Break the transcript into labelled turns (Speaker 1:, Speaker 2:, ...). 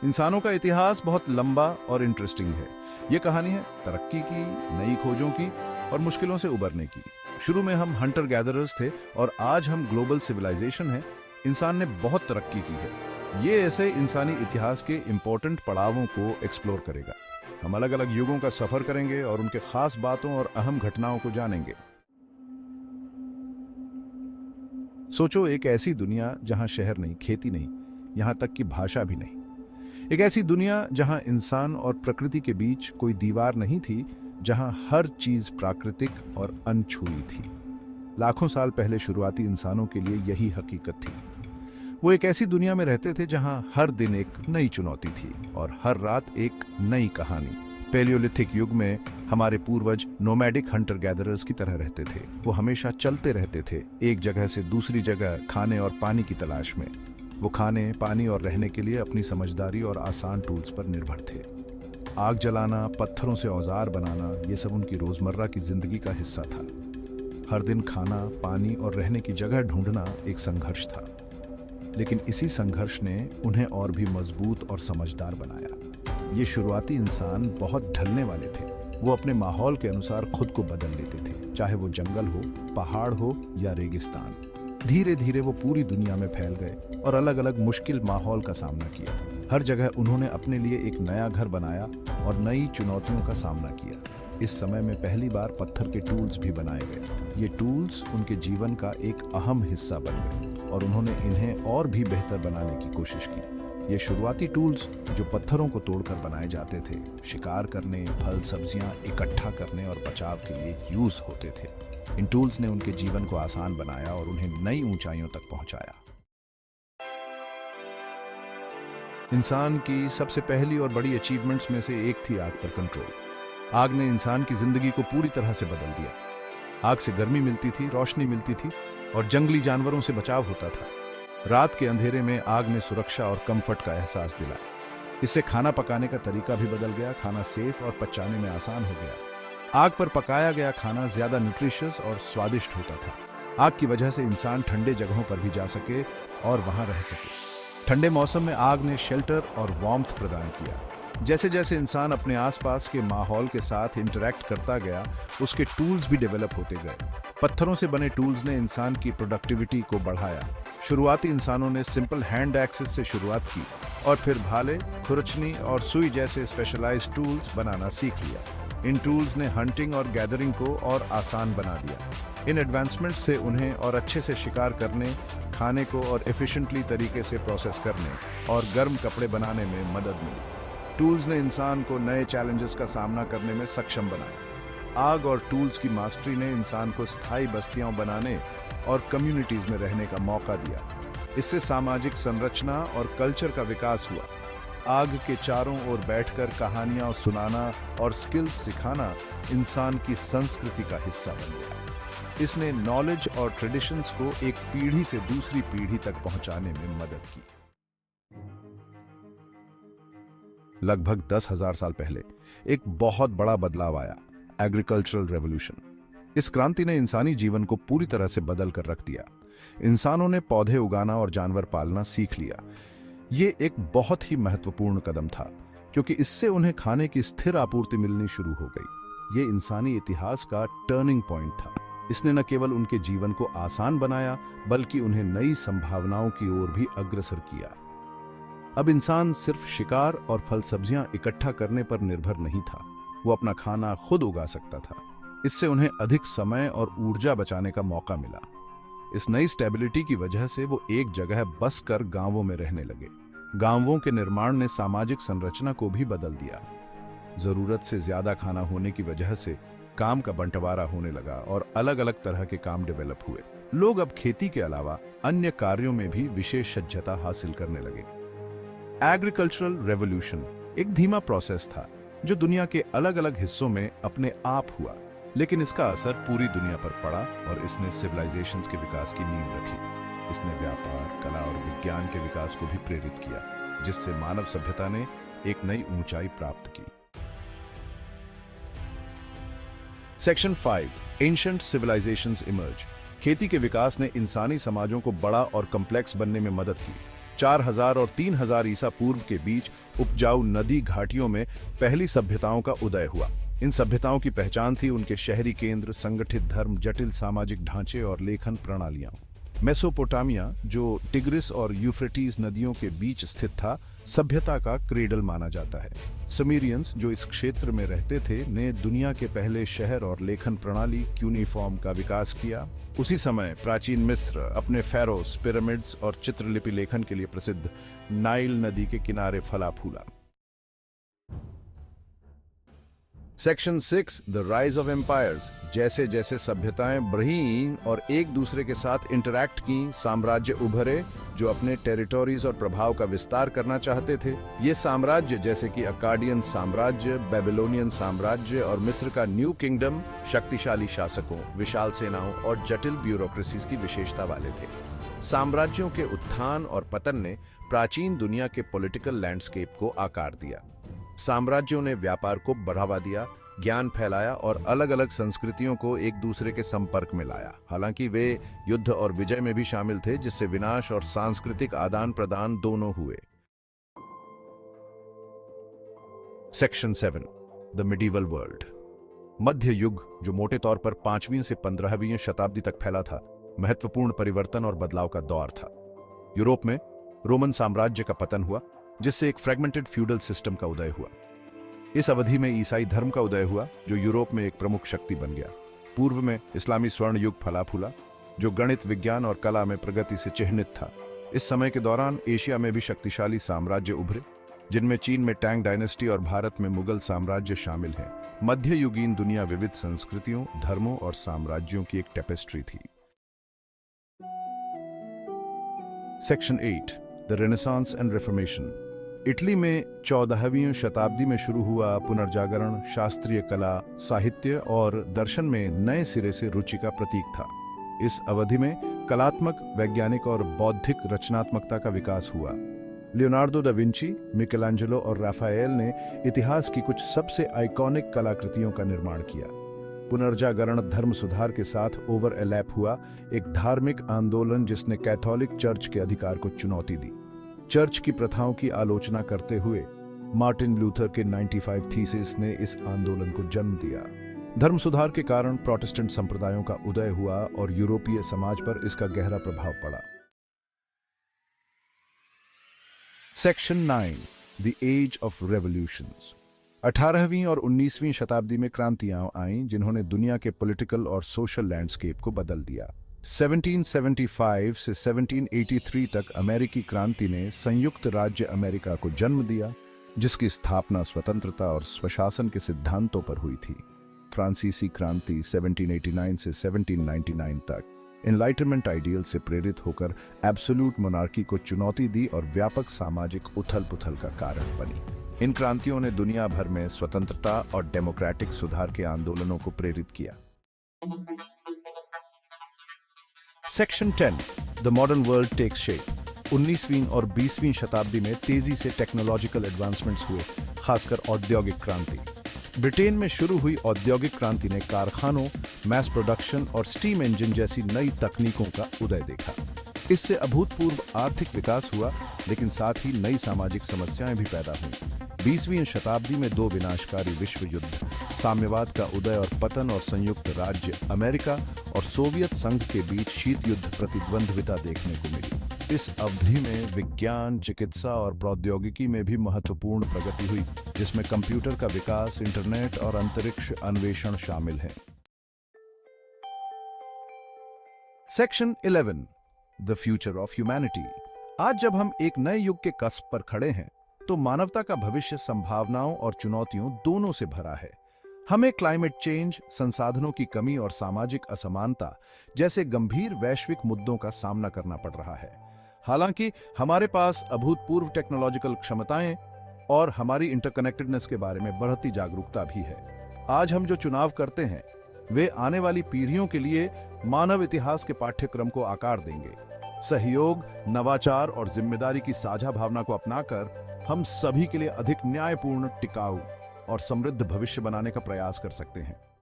Speaker 1: इंसानों का इतिहास बहुत लंबा और इंटरेस्टिंग है। ये कहानी है तरक्की की, नई खोजों की और मुश्किलों से उबरने की। शुरू में हम हंटर गैदरर्स थे और आज हम ग्लोबल सिविलाइजेशन है। इंसान ने बहुत तरक्की की है। ये ऐसे इंसानी इतिहास के इंपॉर्टेंट पड़ावों को एक्सप्लोर करेगा। हम अलग अलग युगों का सफर करेंगे और उनके खास बातों और अहम घटनाओं को जानेंगे। सोचो, एक ऐसी दुनिया जहां शहर नहीं, खेती नहीं, यहां तक कि भाषा भी नहीं। एक ऐसी दुनिया जहां इंसान और प्रकृति के बीच कोई दीवार नहीं थी, जहां हर चीज प्राकृतिक और अनछुई थी। लाखों साल पहले शुरुआती इंसानों के लिए यही हकीकत थी। वो एक ऐसी दुनिया में रहते थे जहां हर दिन एक नई चुनौती थी और हर रात एक नई कहानी। पेलियोलिथिक युग में हमारे पूर्वज नोमैडिक हंटर गैदरर्स की तरह रहते थे। वो हमेशा चलते रहते थे, एक जगह से दूसरी जगह, खाने और पानी की तलाश में। वो खाने, पानी और रहने के लिए अपनी समझदारी और आसान टूल्स पर निर्भर थे। आग जलाना, पत्थरों से औजार बनाना, ये सब उनकी रोजमर्रा की जिंदगी का हिस्सा था। हर दिन खाना, पानी और रहने की जगह ढूंढना एक संघर्ष था, लेकिन इसी संघर्ष ने उन्हें और भी मजबूत और समझदार बनाया। ये शुरुआती इंसान बहुत ढलने वाले थे। वो अपने माहौल के अनुसार खुद को बदल लेते थे, चाहे वो जंगल हो, पहाड़ हो या रेगिस्तान। धीरे धीरे वो पूरी दुनिया में फैल गए और अलग अलग मुश्किल माहौल का सामना किया। हर जगह उन्होंने अपने लिए एक नया घर बनाया और नई चुनौतियों का सामना किया। इस समय में पहली बार पत्थर के टूल्स भी बनाए गए। ये टूल्स उनके जीवन का एक अहम हिस्सा बन गए और उन्होंने इन्हें और भी बेहतर बनाने की कोशिश की। ये शुरुआती टूल्स जो पत्थरों को तोड़कर बनाए जाते थे, शिकार करने, फल सब्जियां इकट्ठा करने और बचाव के लिए यूज होते थे। इन टूल्स ने उनके जीवन को आसान बनाया और उन्हें नई ऊंचाइयों तक पहुंचाया। इंसान की सबसे पहली और बड़ी अचीवमेंट्स में से एक थी आग पर कंट्रोल। आग ने इंसान की जिंदगी को पूरी तरह से बदल दिया। आग से गर्मी मिलती थी, रोशनी मिलती थी और जंगली जानवरों से बचाव होता था। रात के अंधेरे में आग ने सुरक्षा और कंफर्ट का एहसास दिलाया। इससे खाना पकाने का तरीका भी बदल गया। खाना सेफ और पचाने में आसान हो गया। आग पर पकाया गया खाना ज्यादा न्यूट्रिशियस और स्वादिष्ट होता था। आग की वजह से इंसान ठंडे जगहों पर भी जा सके और वहां रह सके। ठंडे मौसम में आग ने शेल्टर और वार्मथ प्रदान किया। जैसे जैसे इंसान अपने आसपास के माहौल के साथ इंटरैक्ट करता गया, उसके टूल्स भी डेवलप होते गए। पत्थरों से बने टूल्स ने इंसान की प्रोडक्टिविटी को बढ़ाया। शुरुआती इंसानों ने सिंपल हैंड एक्सेस से शुरुआत की और फिर भाले, खुरचनी और सुई जैसे स्पेशलाइज्ड टूल्स बनाना सीख लिया। इन टूल्स ने हंटिंग और गैदरिंग को और आसान बना दिया। इन एडवांसमेंट से उन्हें और अच्छे से शिकार करने, खाने को और एफिशिएंटली तरीके से प्रोसेस करने और गर्म कपड़े बनाने में मदद मिली। टूल्स ने इंसान को नए चैलेंजेस का सामना करने में सक्षम बनाया। आग और टूल्स की मास्टरी ने इंसान को स्थायी बस्तियां बनाने और कम्युनिटीज में रहने का मौका दिया। इससे सामाजिक संरचना और कल्चर का विकास हुआ। आग के चारों ओर बैठकर कहानियां सुनाना और स्किल्स सिखाना इंसान की संस्कृति का हिस्सा बन गया। इसने नॉलेज और ट्रेडिशंस को एक पीढ़ी से दूसरी पीढ़ी तक पहुंचाने में मदद की। लगभग 10,000 साल पहले एक बहुत बड़ा बदलाव आया, एग्रीकल्चरल रेवोल्यूशन। इस क्रांति ने इंसानी जीवन को पूरी तरह से बदल कर रख दिया। इंसानों ने पौधे उगाना और जानवर पालना सीख लिया। ये एक बहुत ही महत्वपूर्ण कदम था, क्योंकि इससे उन्हें खाने की स्थिर आपूर्ति मिलनी शुरू हो गई। ये इंसानी इतिहास का टर्निंग पॉइंट था। इसने न केवल उनके जीवन को आसान बनाया, बल्कि उन्हें नई संभावनाओं की ओर भी अग्रसर किया। अब इंसान सिर्फ शिकार और फल सब्जियां इकट्ठा करने पर निर्भर नहीं था। वो अपना खाना खुद उगा सकता था। इससे उन्हें अधिक समय और ऊर्जा बचाने का मौका मिला। इस नई स्टेबिलिटी की वजह से वो एक जगह बस कर गांवों में रहने लगे। गांवों के निर्माण ने सामाजिक संरचना को भी बदल दिया। जरूरत से ज्यादा खाना होने की वजह से काम का बंटवारा होने लगा और अलग अलग तरह के काम डेवलप हुए। लोग अब खेती के अलावा अन्य कार्यों में भी विशेषज्ञता हासिल करने लगे। एग्रीकल्चरल रेवोल्यूशन एक धीमा प्रोसेस था, जो दुनिया के अलग अलग हिस्सों में अपने आप हुआ, लेकिन इसका असर पूरी दुनिया पर पड़ा और इसने सिविलाइजेशंस के विकास की नींव रखी। इसने व्यापार, कला और विज्ञान के विकास को भी प्रेरित किया, जिससे मानव सभ्यता ने एक नई ऊंचाई प्राप्त की। Section 5, ancient civilisations emerge. खेती के विकास ने इंसानी समाजों को बड़ा और कॉम्प्लेक्स बनने में मदद की। 4000 और 3000 ईसा पूर्व के बीच उपजाऊ नदी घाटियों में पहली सभ्यताओं का उदय हुआ। इन सभ्यताओं की पहचान थी उनके शहरी केंद्र, संगठित धर्म, जटिल सामाजिक ढांचे और लेखन प्रणालियां। मेसोपोटामिया, जो टिग्रिस और यूफ्रेटीज नदियों के बीच स्थित था, सभ्यता का क्रेडल माना जाता है। समीरियंस, जो इस क्षेत्र में रहते थे, ने दुनिया के पहले शहर और लेखन प्रणाली क्यूनिफॉर्म का विकास किया। उसी समय प्राचीन मिस्र अपने फेरोस, पिरामिड्स और चित्रलिपि लेखन के लिए प्रसिद्ध नाइल नदी के किनारे फला फूला। Section 6, the rise of empires. जैसे जैसे सभ्यताएं बढ़ीं और एक दूसरे के साथ इंटरैक्ट की, साम्राज्य उभरे जो अपने टेरिटोरीज और प्रभाव का विस्तार करना चाहते थे। ये साम्राज्य, जैसे कि अकाडियन साम्राज्य, बेबीलोनियन साम्राज्य और मिस्र का न्यू किंगडम, शक्तिशाली शासकों, विशाल सेनाओं और जटिल ब्यूरोक्रेसीज की विशेषता वाले थे। साम्राज्यों के उत्थान और पतन ने प्राचीन दुनिया के पॉलिटिकल लैंडस्केप को आकार दिया। साम्राज्यों ने व्यापार को बढ़ावा दिया, ज्ञान फैलाया और अलग अलग संस्कृतियों को एक दूसरे के संपर्क में लाया। हालांकि वे युद्ध और विजय में भी शामिल थे, जिससे विनाश और सांस्कृतिक आदान प्रदान दोनों हुए। Section 7, the medieval world. मध्य युग, जो मोटे तौर पर 5वीं से 15वीं शताब्दी तक फैला था, महत्वपूर्ण परिवर्तन और बदलाव का दौर था। यूरोप में रोमन साम्राज्य का पतन हुआ, जिससे एक फ्रेगमेंटेड फ्यूडल सिस्टम का उदय हुआ। इस अवधि में ईसाई धर्म का उदय हुआ, जो यूरोप में एक प्रमुख शक्ति बन गया। पूर्व में इस्लामी स्वर्ण युग फला फूला, जो गणित, विज्ञान और कला में प्रगति से चिह्नित था। इस समय के दौरान एशिया में भी शक्तिशाली साम्राज्य उभरे, जिनमें चीन में टैंग डायनेस्टी और भारत में मुगल साम्राज्य शामिल हैं। मध्ययुगीन दुनिया विविध संस्कृतियों, धर्मों और साम्राज्यों की एक टेपेस्ट्री थी। Section 8, the renaissance and reformation. Italy में 14वीं शताब्दी में शुरू हुआ पुनर्जागरण शास्त्रीय कला, साहित्य और दर्शन में नए सिरे से रुचि का प्रतीक था। इस अवधि में कलात्मक, वैज्ञानिक और बौद्धिक रचनात्मकता का विकास हुआ। लियोनार्डो दा विंची, मिकेलांजेलो और राफाएल ने इतिहास की कुछ सबसे आइकॉनिक कलाकृतियों का निर्माण किया। पुनर्जागरण धर्म सुधार के साथ ओवरलैप हुआ, एक धार्मिक आंदोलन जिसने कैथोलिक चर्च के अधिकार को चुनौती दी। चर्च की प्रथाओं की आलोचना करते हुए मार्टिन लूथर के 95 थीसिस ने इस आंदोलन को जन्म दिया। धर्म सुधार के कारण प्रोटेस्टेंट संप्रदायों का उदय हुआ और यूरोपीय समाज पर इसका गहरा प्रभाव पड़ा। Section 9, the age of revolutions. 18वीं और 19वीं शताब्दी में क्रांतियां आईं, जिन्होंने दुनिया के पॉलिटिकल और सोशल लैंडस्केप को बदल दिया। 1775 से 1783 तक अमेरिकी क्रांति ने संयुक्त राज्य अमेरिका को जन्म दिया, जिसकी स्थापना स्वतंत्रता और स्वशासन के सिद्धांतों पर हुई थी। फ्रांसीसी क्रांति 1789 से 1799 तक एनलाइटनमेंट आइडियल से प्रेरित होकर एब्सोल्यूट मोनार्की को चुनौती दी और व्यापक सामाजिक उथल-पुथल का कारण बनी। इन क्रांतियों ने दुनिया भर में स्वतंत्रता और डेमोक्रेटिक सुधार के आंदोलनों को प्रेरित किया। Section 10, the modern world takes shape. 19वीं और 20वीं शताब्दी में तेजी से टेक्नोलॉजिकल एडवांसमेंट्स हुए, खासकर औद्योगिक क्रांति। ब्रिटेन में शुरू हुई औद्योगिक क्रांति ने कारखानों, मैस प्रोडक्शन और स्टीम इंजन जैसी नई तकनीकों का उदय देखा। इससे अभूतपूर्व आर्थिक विकास हुआ, लेकिन साथ ही नई सामाजिक समस्याएं भी पैदा हुईं। 20वीं शताब्दी में 2 विनाशकारी विश्व युद्ध, साम्यवाद का उदय और पतन और संयुक्त राज्य अमेरिका और सोवियत संघ के बीच शीत युद्ध प्रतिद्वंद्विता देखने को मिली। इस अवधि में विज्ञान, चिकित्सा और प्रौद्योगिकी में भी महत्वपूर्ण प्रगति हुई, जिसमें कंप्यूटर का विकास, इंटरनेट और अंतरिक्ष अन्वेषण शामिल हैं। Section 11, the future of humanity. आज जब हम एक नए युग के कस्प पर खड़े हैं, तो मानवता का भविष्य संभावनाओं और चुनौतियों दोनों से भरा है। हमें क्लाइमेट चेंज, संसाधनों की कमी और सामाजिक असमानता जैसे गंभीर वैश्विक मुद्दों का सामना करना पड़ रहा है। हालांकि हमारे पास अभूतपूर्व टेक्नोलॉजिकल क्षमताएं और हमारी इंटरकनेक्टेडनेस के बारे में बढ़ती जागरूकता भी है। आज हम जो चुनाव करते हैं, वे आने वाली पीढ़ियों के लिए मानव इतिहास के पाठ्यक्रम को आकार देंगे। सहयोग, नवाचार और जिम्मेदारी की साझा भावना को अपनाकर हम सभी के लिए अधिक न्यायपूर्ण, टिकाऊ और समृद्ध भविष्य बनाने का प्रयास कर सकते हैं।